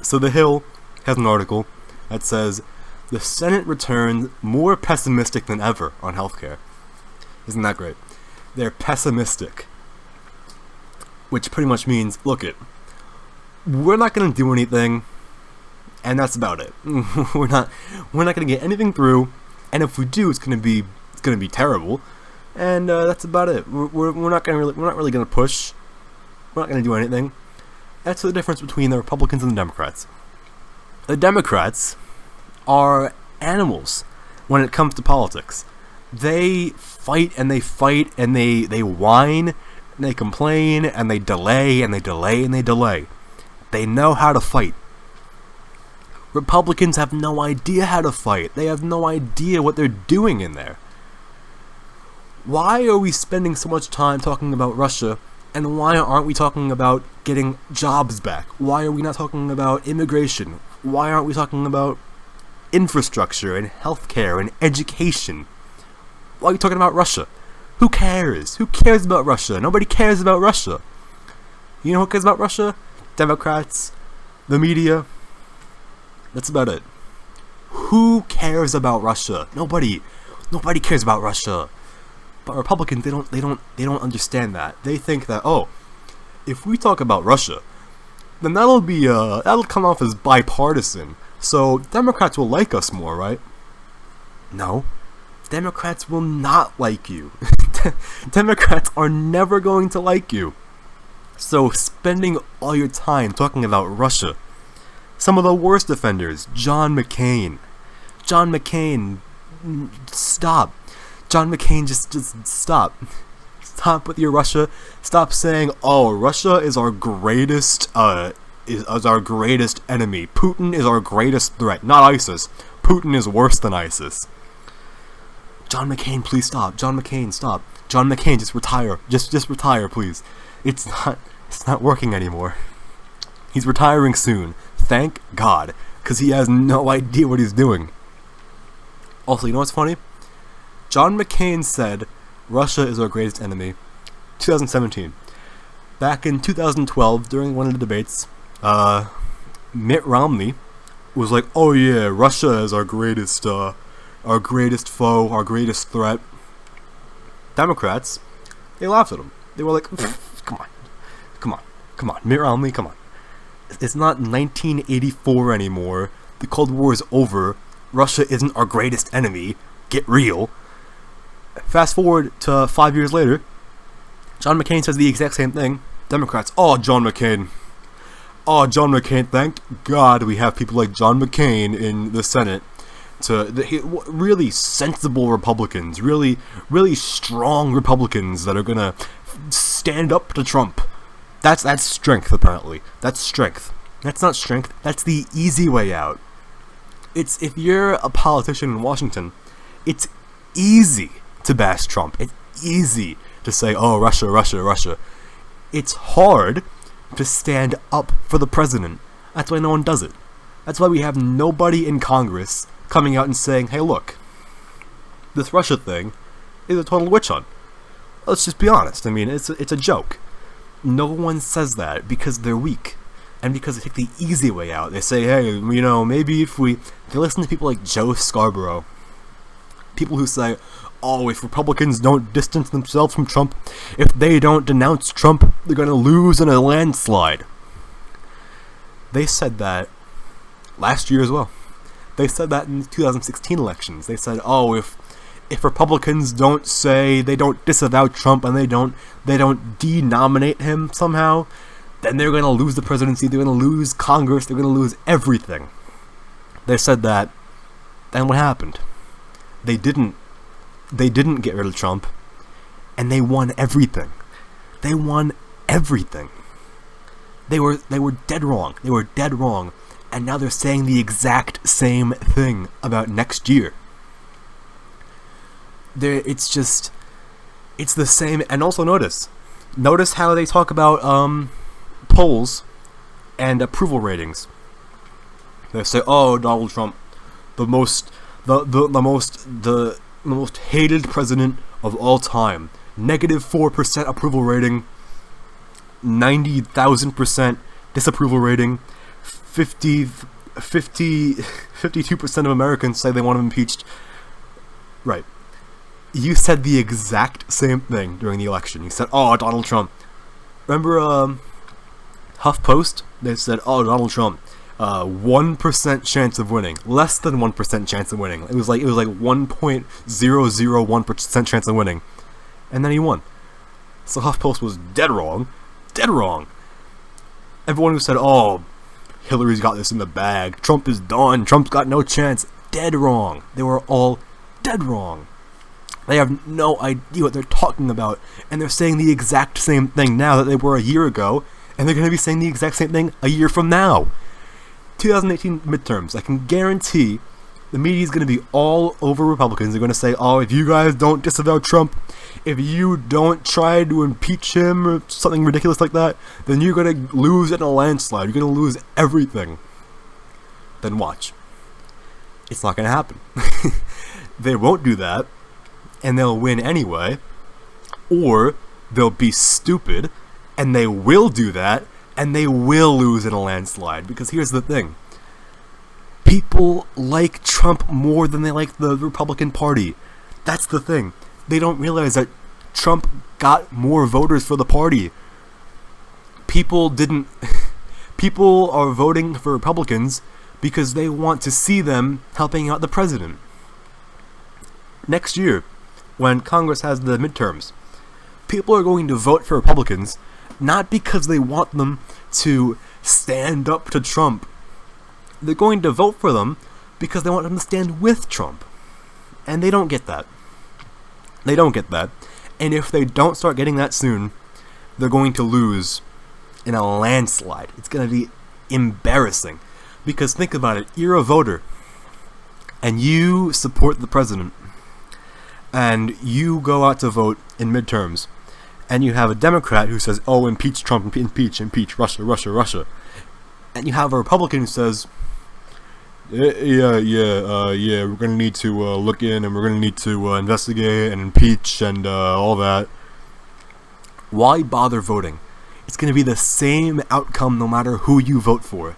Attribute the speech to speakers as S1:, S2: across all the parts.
S1: So The Hill has an article that says the Senate returned more pessimistic than ever on healthcare. Isn't that great? They're pessimistic, which pretty much means, we're not going to do anything, and that's about it. we're not going to get anything through, and if we do, it's going to be terrible, and that's about it. We're not really going to push. We're not going to do anything. That's the difference between the Republicans and the Democrats. The Democrats are animals when it comes to politics. They fight and they fight and they whine and they complain and they delay and they delay and they delay. They know how to fight. Republicans have no idea how to fight. They have no idea what they're doing in there. Why are we spending so much time talking about Russia, and why aren't we talking about getting jobs back? Why are we not talking about immigration? Why aren't we talking about infrastructure and healthcare and education? Why are we talking about Russia? Who cares? Who cares about Russia? Nobody cares about Russia. You know who cares about Russia? Democrats, the media. That's about it. Who cares about Russia? Nobody cares about Russia. But Republicans, they don't understand that. They think that, if we talk about Russia, then that'll come off as bipartisan. So Democrats will like us more, right? No. Democrats will not like you. Democrats are never going to like you. So spending all your time talking about Russia. Some of the worst offenders, John McCain. John McCain, stop. John McCain, just stop. Stop with your Russia. Stop saying, Russia is our greatest is our greatest enemy. Putin is our greatest threat, not ISIS. Putin is worse than ISIS. John McCain, please stop. John McCain, stop. John McCain, just retire. Just retire, please. It's not working anymore. He's retiring soon. Thank God, because he has no idea what he's doing. Also, you know what's funny? John McCain said Russia is our greatest enemy. 2017. Back in 2012, during one of the debates, Mitt Romney was like, "Oh yeah, Russia is our greatest foe, our greatest threat." Democrats, they laughed at him. They were like, "Come on, Mitt Romney, come on. It's not 1984 anymore. The Cold War is over. Russia isn't our greatest enemy. Get real." Fast forward to 5 years later, John McCain says the exact same thing. Democrats, John McCain, thank God we have people like John McCain in the Senate. Really sensible Republicans, really strong Republicans that are gonna stand up to Trump. That's strength, apparently. That's strength. That's not strength. That's the easy way out. If you're a politician in Washington, it's easy to bash Trump. It's easy to say, Russia, Russia, Russia. It's hard to stand up for the president. That's why no one does it. That's why we have nobody in Congress coming out and saying, "Hey, look, this Russia thing is a total witch hunt." Let's just be honest. I mean, it's a joke. No one says that because they're weak. And because they take the easy way out. They say, hey, maybe if they listen to people like Joe Scarborough, people who say, if Republicans don't distance themselves from Trump, if they don't denounce Trump, they're going to lose in a landslide. They said that last year as well. They said that in the 2016 elections. They said, if Republicans don't say, they don't disavow Trump and they don't denominate him somehow, then they're going to lose the presidency, they're going to lose Congress, they're going to lose everything. They said that, and what happened? They didn't get rid of Trump, and they won everything. They won everything. They were dead wrong. They were dead wrong, and now they're saying the exact same thing about next year. It's the same. And also notice how they talk about polls and approval ratings. They say, Donald Trump, the most hated president of all time. -4% approval rating, 90,000% disapproval rating, 52% of Americans say they want him impeached. Right. You said the exact same thing during the election. You said, oh, Donald Trump. Remember HuffPost? They said, oh, Donald Trump, 1% chance of winning. Less than 1% chance of winning. It was like 1.001% chance of winning. And then he won. So HuffPost was dead wrong. Dead wrong. Everyone who said, oh, Hillary's got this in the bag, Trump is done, Trump's got no chance, dead wrong. They were all dead wrong. They have no idea what they're talking about, and they're saying the exact same thing now that they were a year ago, and they're going to be saying the exact same thing a year from now. 2018 midterms, I can guarantee the media is going to be all over Republicans. They're going to say, oh, if you guys don't disavow Trump, if you don't try to impeach him or something ridiculous like that, then you're going to lose in a landslide. You're going to lose everything. Then watch. It's not going to happen. They won't do that, and they'll win anyway, or they'll be stupid, and they will do that, and they will lose in a landslide. Because here's the thing. People like Trump more than they like the Republican Party. That's the thing. They don't realize that Trump got more voters for the party. People are voting for Republicans because they want to see them helping out the president. Next year, when Congress has the midterms, people are going to vote for Republicans not because they want them to stand up to Trump. They're going to vote for them because they want them to stand with Trump. And they don't get that. They don't get that. And if they don't start getting that soon, they're going to lose in a landslide. It's going to be embarrassing. Because think about it. You're a voter. And you support the president. And you go out to vote in midterms. And you have a Democrat who says, oh, impeach Trump, impeach, Russia, Russia, Russia. And you have a Republican who says, yeah, we're going to need to look in, and we're going to need to investigate and impeach and all that. Why bother voting? It's going to be the same outcome no matter who you vote for.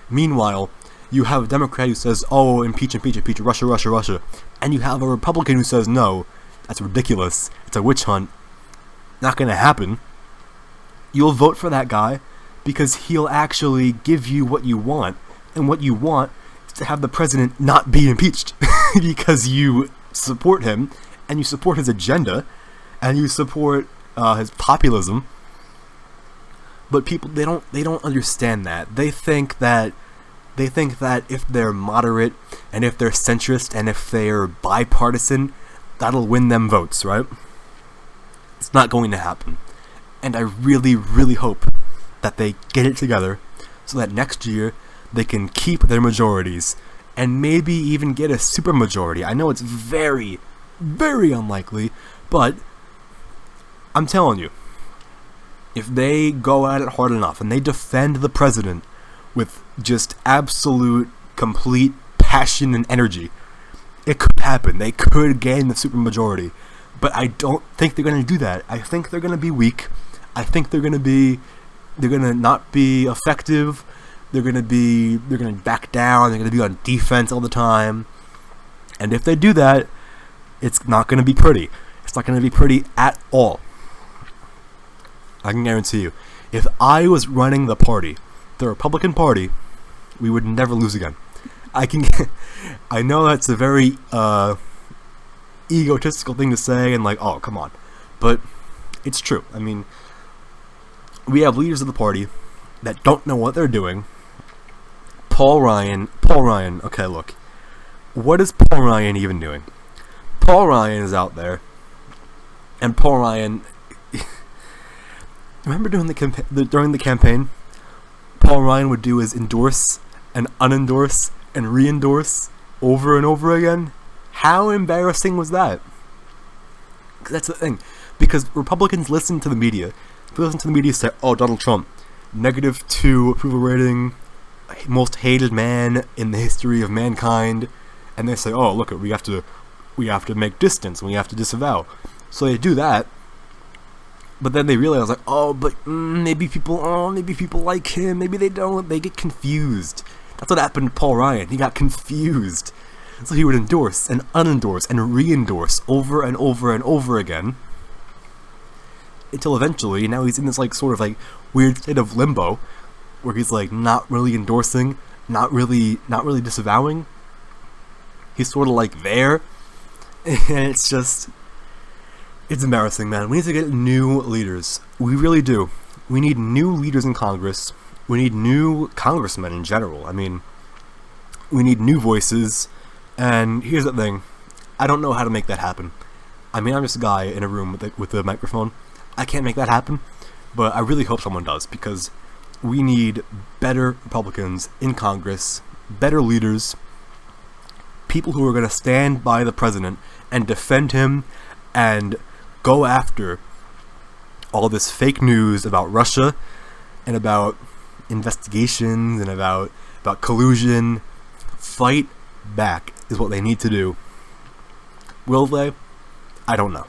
S1: Meanwhile, you have a Democrat who says, oh, impeach, Russia, Russia, Russia. And you have a Republican who says, no, that's ridiculous. It's a witch hunt. Not going to happen. You'll vote for that guy because he'll actually give you what you want. And what you want is to have the president not be impeached because you support him and you support his agenda and you support his populism. But people, they don't understand that. They think that if they're moderate and if they're centrist and if they're bipartisan, that'll win them votes, right? It's not going to happen. And I really, really hope that they get it together so that next year they can keep their majorities and maybe even get a supermajority. I know it's very, very unlikely, but I'm telling you, if they go at it hard enough and they defend the president with just absolute, complete passion and energy, it could happen. They could gain the supermajority. But I don't think they're going to do that. I think they're going to be weak. I think they're going to not be effective. They're going to back down. They're going to be on defense all the time. And if they do that, it's not going to be pretty. It's not going to be pretty at all. I can guarantee you. If I was running the party, the Republican Party, we would never lose again. I know that's a very egotistical thing to say and like, oh, come on. But it's true. I mean, we have leaders of the party that don't know what they're doing. Paul Ryan, okay, look. What is Paul Ryan even doing? Paul Ryan is out there, and Paul Ryan, remember during the campaign, Paul Ryan would do is endorse and unendorse and re-endorse over and over again? How embarrassing was that? That's the thing. Because Republicans listen to the media. They listen to the media say, oh, Donald Trump, -2 approval rating, most hated man in the history of mankind. And they say, oh, look, we have to make distance, and we have to disavow. So they do that. But then they realize, like, oh, but maybe people like him, maybe they don't. They get confused. That's what happened to Paul Ryan. He got confused. So he would endorse and unendorse and re-endorse over and over and over again, until eventually, now he's in this, like, sort of, like, weird state of limbo, where he's, like, not really endorsing, not really disavowing. He's sort of, like, there, and it's just, it's embarrassing, man. We need to get new leaders. We really do. We need new leaders in Congress. We need new congressmen in general. I mean, we need new voices. And here's the thing. I don't know how to make that happen. I mean, I'm just a guy in a room with a microphone. I can't make that happen. But I really hope someone does, because we need better Republicans in Congress, better leaders, people who are going to stand by the president and defend him and go after all this fake news about Russia and about investigations and about collusion. Fight back is what they need to do. Will they? I don't know.